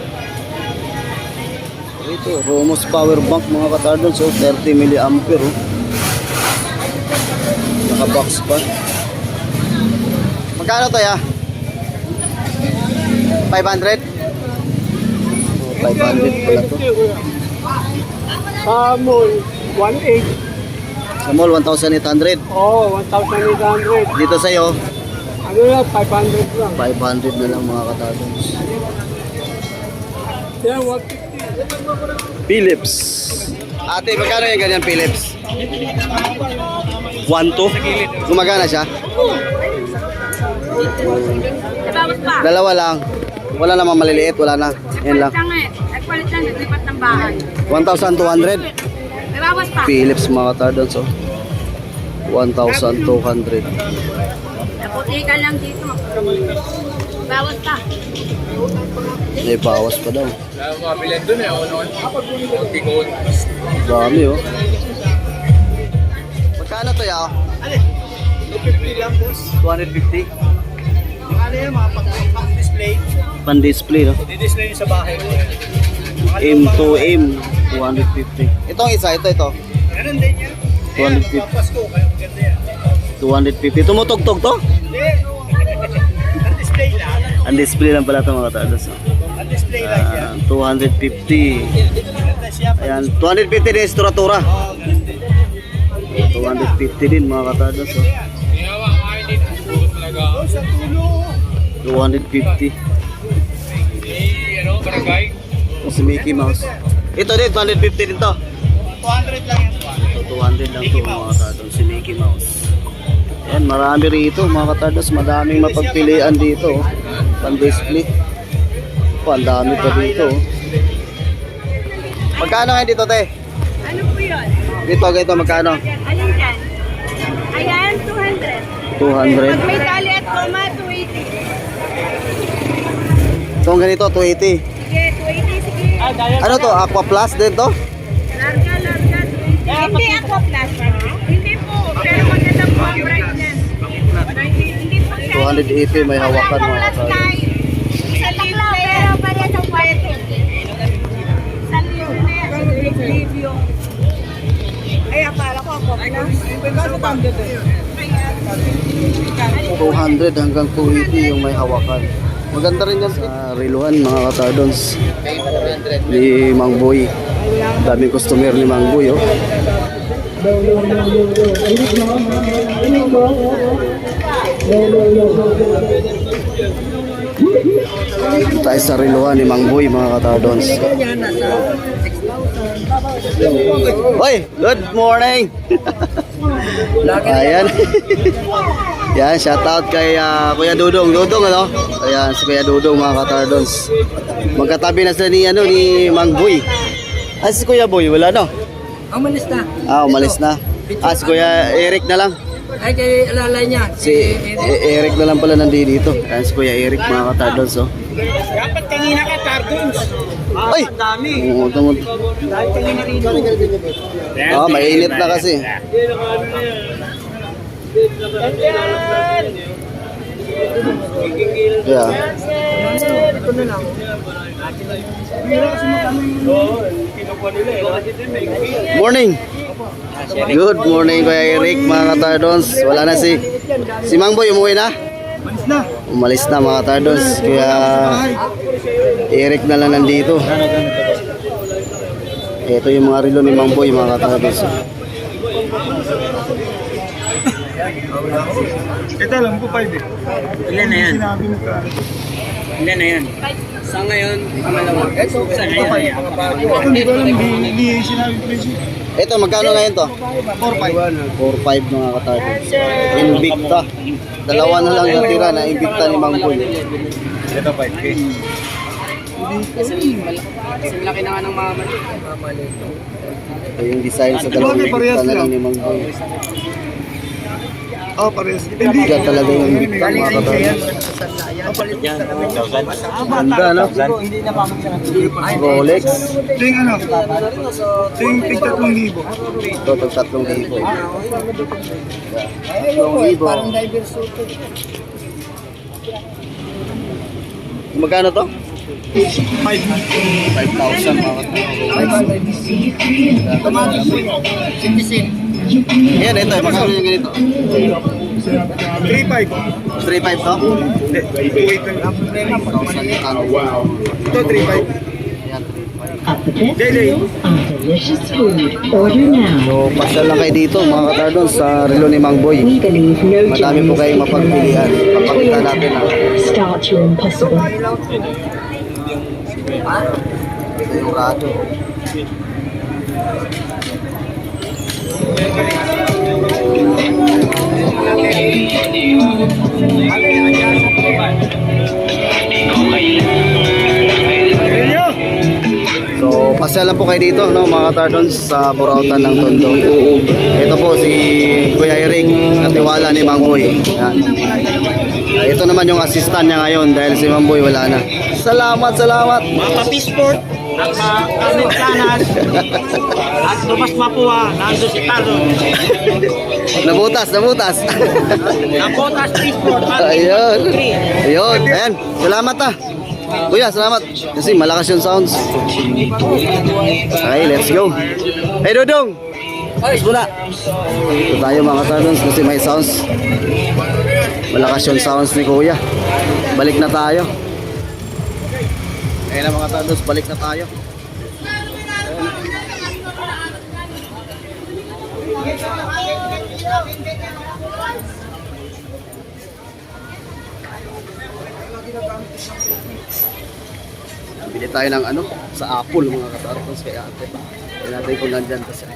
Ito, Romos power bank mga katardon. So, 30 milliampere. Oh. Naka-box pa. Magkano to ya? 500? Oh, 500 pala to. Mall, 1.8. Sa mall, 1,800. Oo, 1,800. Dito sa'yo, Ano yan, 500 lang. 500 na lang mga katardons. Yan, 150. Philips. Ate, magkano yung ganyan Philips? 1,2? Gumagana siya? Tapos pa. Dalawa lang. Wala namang maliliit, wala na. Yan lang. Nagpalit lang, naglipat ng bahay. 1,200. Tapos pa. Philips mga katardons. Oh. 1,200. Naputi ka lang dito. Bawas pa. May bawas pa daw. Mga bilan dun eh, Dami oh. Magkano to ya? 250 lang, boss. 250? Ano yan, mga pang-display. Pan-display no? Di-display nyo sa bahay. M to M 250. Itong isa, ito. Ganun din yan. 250. Papasko, kaya maganda yan. 250. Tumutugtog to? Hindi. Ang display lang. Ang display lang pala ito mga katardons. Ang display lang yan. 250. Ganda siya. Ayan, 250 din estrutura. Oo, ganun din. 250 din mga katardons. Oh. Oh, sa tulo. 250. Oh, si Mickey Mouse. Ito din, 250 din to. 200 lang yan. Ito, 200 lang to mga katardons. Si Mickey Mouse. Ayan, marami rito mga katardons. Madaming mapagpilian dito. Oh. Pan-display. Oh, ang dami pa dito. Oh. Magkano ngayon dito, te? Ano po yun? Dito, magkano? Alin dyan? Ayan, 200. 200. Pag may tali at koma, 280. Itong ganito, 280. Sige, 280, sige. Ano to? Aqua Plus din to? Larga, 280. Hindi ako plus. Hindi po, pero maganda po ang brightness. Hindi po siya. 280 may hawakan mga katardons. Sa libre, pero pare sa kwento. Sa libre, sa review. Ay, akala ko ako. Ano? 200 hanggang 280 yung may hawakan. Maganda rin yan sa Riluhan mga katardons ni Mang Boy. Daming customer ni Mang Boy oh. Tayo sa Riluhan ni Mang Boy mga katardons. Hoy, good morning. Ayan. Yan, shout out kay Kuya Dudong. Dudong ano? Ayan, si Kuya Dudong mga katardons. Magkatabi na sila ni Mang Boy. Ah, si Kuya Boy, wala no? Umalis na. Ah, umalis na. Ah, si Kuya Eric na lang. Ay, kay alalay niya. Si Eric na lang pala nandito. Ayan, si Kuya Eric mga katardons oh. Dapat kanina ka, Tardons. Ay! Ang dami. Oo, tama. Dahil kanina rito. Ah, mainit na kasi. Yeah. Ito na lang. Morning. Good morning Kuya Eric mga katardons. Wala na si Mang Boy, umuwi na? Manis na. Umalis na mga katardons. Kaya Eric na lang nandito. Ito yung mga relo ni Mang Boy mga katardons. Ito lang po 5 eh. Ilan na yan? Sinabi mo ka. Ilan na yan? Sa ngayon, malawa. Sa ngayon, Hindi ko alam, hindi sinabi presyo. Ito, magkano ngayon to? 4.5 mga katardons. Invicta. Dalawa na lang natira na Invicta ni Mang Boy. Ito 5K. Kasi malaki na nga ng mama nito. Ito yung design sa dalawang Invicta na lang ni Mang Boy. Oh, parehas. Invicta talaga yung Invicta mga katardons. Yan, 1,000. Ganda, no? Rolex. Ito yung ano? Ito yung tig 3,000. Ito, tag 3,000. 3,000. Magkano to? 5,000 mga Ayan, ito. Magkano yung ganito? 3,500. 3,500 to? Hindi, 2,800 lang. Ito 3,500. Daily. Delicious food. Order now. So, pasyal lang kayo dito mga katardon sa relo ni Mang Boy. We believe no Madami po kayong mapagpilian. Papakita natin ha. Start your impossible. Ito yung radyo. So, pasyal lang po kayo dito, no, mga katardons sa Burautan ng Tondo. Ito po si Kuya Eric, katiwala ni Mang Boy. Yan. Ito naman yung assistant niya ngayon dahil si Mang Boy wala na. Salamat, salamat. Mga pa-Peaceport, Amerikanas, at Tomas Mapua, nandun si Talo. Nabutas, nabutas. Napotas Peaceport, Ayun. Ayun. Ayan. Salamat ah. Kuya, salamat. Kasi malakas yung sounds. Okay, let's go. Hey, Dudong. Ayos muna. Ito tayo mga sounds kasi may sounds. Malakas yung sounds ni Kuya. Balik na tayo. Ayun na mga sounds, balik na tayo. Bili tayo ng ano, sa Apple mga katartons kay ate. Tignan natin kung nandyan pa siya.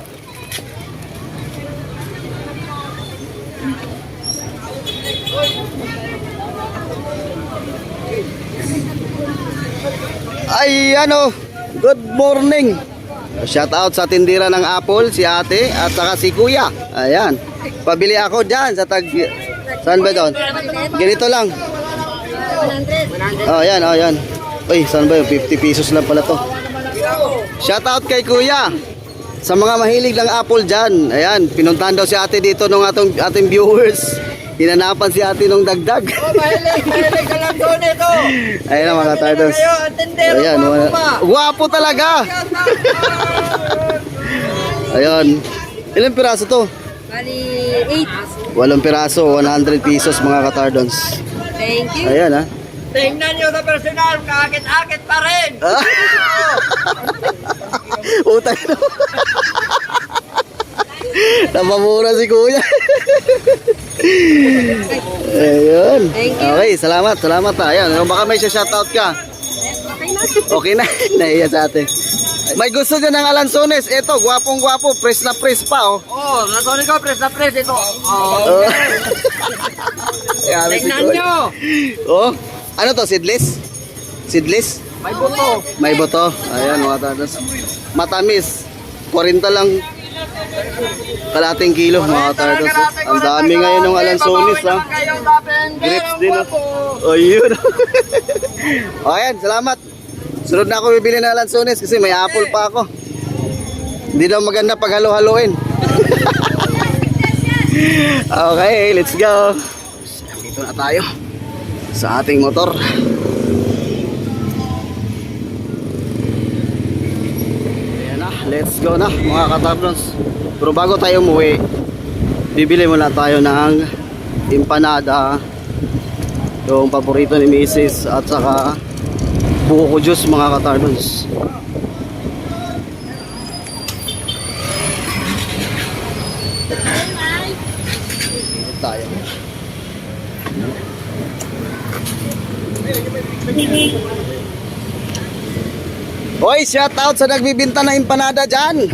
Ay ano, good morning. Shout out sa tindira ng Apple, si ate at saka si kuya. Ayan, pabili ako dyan sa tag... Saan ba doon? Ganito lang. 100. Oh, ayan, oh, ayan. Uy, saan ba yun? 50 pesos lang pala to. Shout out kay kuya. Sa mga mahilig ng Apple dyan. Ayan, pinuntahan daw si ate dito ng ating viewers. Hinanapan si ate nung dagdag. Mahilig ka lang doon ito. Ayan na mga tardos. Ayan, guwapo talaga. Ayun. Ilang piraso to? Bali, 8. 8 piraso, 100 pesos mga katardons. Thank you. Ayan ha. Tingnan nyo sa personal, kaakit-akit pa rin. Utang na. Napamura si kuya. Ayun. Thank you. Okay, salamat, salamat ha. Ayan, baka may shoutout ka. Okay na, nahiya sa ate. May gusto dyan ng Alanzones. Ito, gwapong-gwapo, press na press pa oh. Oh, nasoni ko, press na press ito. Oh. Ayan, si Tingnan kuya. nyo. Oh, ano to, seedless? Seedless? May buto. May boto. Ayan mga tadas. Matamis. 40 lang. Kalating kilo mga tadas. Ang dami ngayon ng Alanzones ha. Grapes din oh. Ayun. O ayan, salamat. Sunod na ako bibili ng Alanzones kasi may apple pa ako. Hindi daw maganda pag halo-haloin. Okay, let's go. Dito na tayo sa ating motor. Ayan na, let's go na mga katardos. Pero bago tayo umuwi, bibili muna tayo ng empanada, yung paborito ni Mrs. at saka buko juice mga katardos. Tayo. Hoy, shout out sa nagbibinta ng empanada dyan.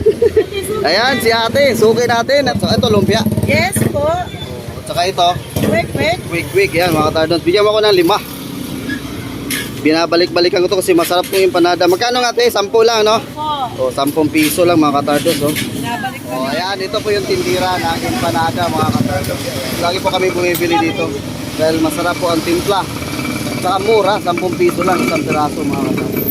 Ayan, si ate. Suki natin. At ito, lumpia. Yes po. At saka ito, Quick. quick. Yan, mga katardons. Bigyan mo ako ng 5. Binabalik-balikan ko to kasi masarap yung empanada. Magkano nga ate? 10 lang, no? Po. O, 10 piso lang, mga katardons. Oh. Nabalik O, ayan. Ito po yung tindira ng empanada, mga katardons. Lagi po kami bumibili dito. Dahil masarap po ang timpla. At saka mura, 10 piso lang, isang piraso, mga katardons.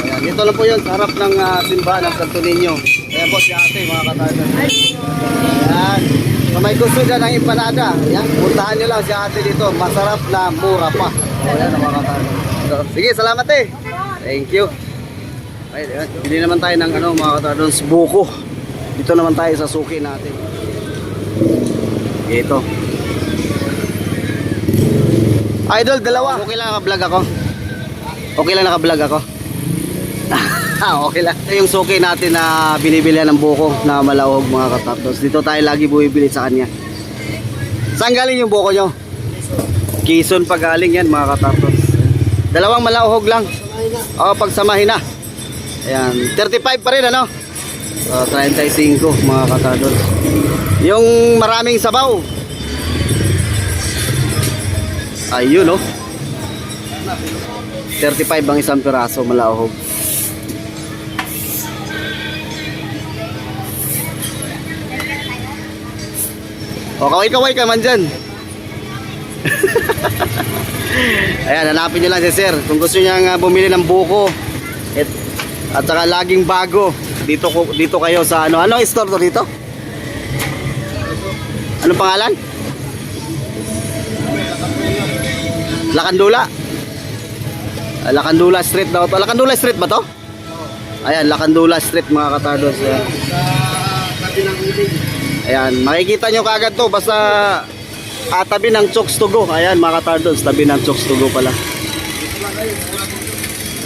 Ayan, dito lang po yun sa harap ng simbahan ng Santo Niño. Ayan po si ate, mga katardons. Ayan. So, may gusto dyan ng empanada. Ayan, puntahan nyo lang si ate dito. Masarap na mura pa. O, ayan, mga katardons. So, sige, salamat eh. Thank you. Ay, ayan, bili naman tayo ng mga katardons, buko. Dito naman tayo sa suki natin. Ito. Idol, dalawa. Okay lang naka-vlog ako. Okay lang naka-vlog ako. Okay lang. Ito yung suki natin na binibilihan ng buko na malahog, mga katapos. Dito tayo lagi bumibili sa kanya. Saan galing yung buko nyo? Quezon pa galing yan, mga katapos. Dalawang malahog lang. O, pagsamahin na. Ayan, 35 pa rin, ano? 35, mga katapos. Yung maraming sabaw. Ayun, oh. 35 ang isang piraso, malahog. O, kaway-kaway ka man dyan. Ayan, hanapin nyo lang si sir. Kung gusto nyo bumili ng buko at saka laging bago, dito kayo sa ano store to dito? Anong pangalan? Lakandula. Lakandula Street daw to. Lakandula Street ba to? Ayan, Lakandula Street, mga katardos. Ayan. Ayan, makikita nyo kaagad to basta tabi ng Chokes to Go. Ayan, mga katardos, tabi ng Chokes to Go pala.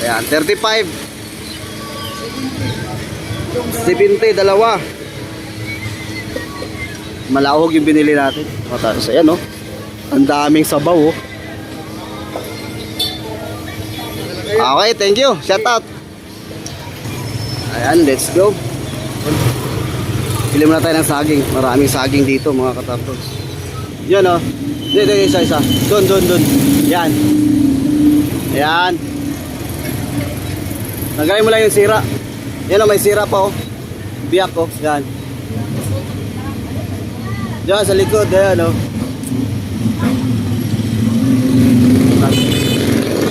Ayan, 35 70, dalawa. Malahog yung binili natin, mga katardos. Ayan, oh. Ang daming sabaw, oh. Okay, thank you. Shout out. Ayan, let's go. Pili muna tayo ng saging. Maraming saging dito, mga katapos. Yan, oh. Dito, isa. Doon. Yan. Ayan. Nagaling mo lang yung sira. Yan, oh, may sira pa, oh. Biyak, oh. Yan. Diyan sa likod, ayan, oh.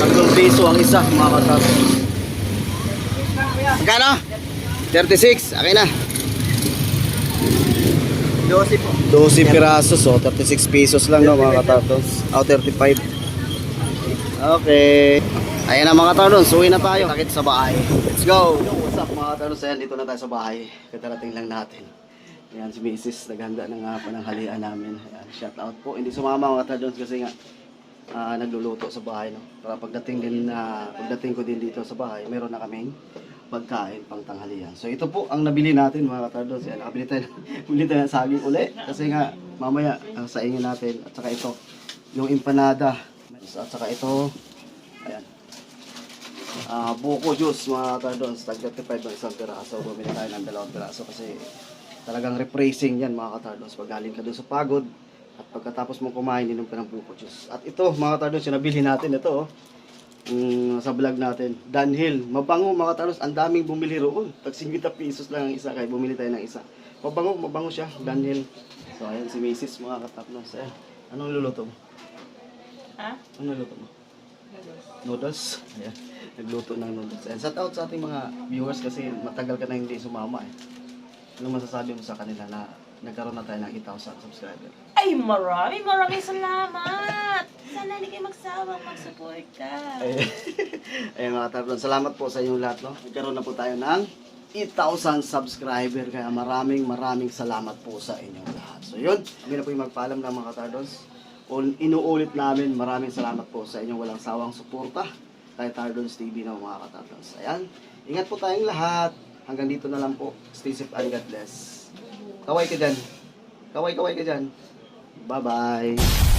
3 piso ang isa, mga katapos. Magkano? 36, akin na. 12 po. 12 pirasos, so 36 pesos lang, no, mga katapos. 35. Okay. Ayan na, mga katapos, uwi na tayo. Takit sa bahay. Let's go. What's up, mga katapos? Ayan, dito na tayo sa bahay. Katarating lang natin. Ayan, si Mrs. naghanda ng pananghalian namin. Ayan, shout out po. Hindi sumama, mga katapos, kasi nga nagluluto sa bahay, no. Para pagdating ko din dito sa bahay, meron na kaming pagkain pang tanghalian. So ito po ang nabili natin, mga katardos. Yan, nakabili tayo ng saging uli kasi nga mamaya sa inyo natin. At saka ito yung empanada. At saka ito, ayan, buko juice, mga katardos. Tag 35 ng isang piraso. Bumili tayo ng 2 piraso kasi talagang refreshing yan, mga katardos. Pag galing ka doon sa pagod at pagkatapos mong kumain, inom ka ng buko juice. At ito, mga katardos, yung nabili natin, ito, oh. Sa vlog natin, Dunhill, mabango, mga katardos, ang daming bumili roon. Tag 50 pesos lang ang isa, kaya bumili tayo ng isa. Mabango siya, Dunhill. So ayan si Mrs. mga katardos. Ayan, anong luluto mo? Ha? Anong luluto mo? Noodles. Ayan, nagluto ng noodles. Ayan, shout out sa ating mga viewers kasi matagal ka na hindi sumama, eh. Anong masasabi mo sa kanila na nagkaroon na tayo ng 8,000 subscriber? Ay, maraming salamat! Sana hindi kayo magsawang mag-support ka. Ayun, mga katardos, salamat po sa inyong lahat, no? Nagkaroon na po tayo ng 8,000 subscriber, kaya maraming salamat po sa inyong lahat. So yun, kami na po yung magpaalam ng mga katardos. Inuulit namin, maraming salamat po sa inyong walang sawang suporta kay Tardons TV, no, mga katardos. Ayan, ingat po tayong lahat. Hanggang dito na lang po. Stay safe and God bless. Kaway ka dyan. Kaway ka dyan. Bye-bye.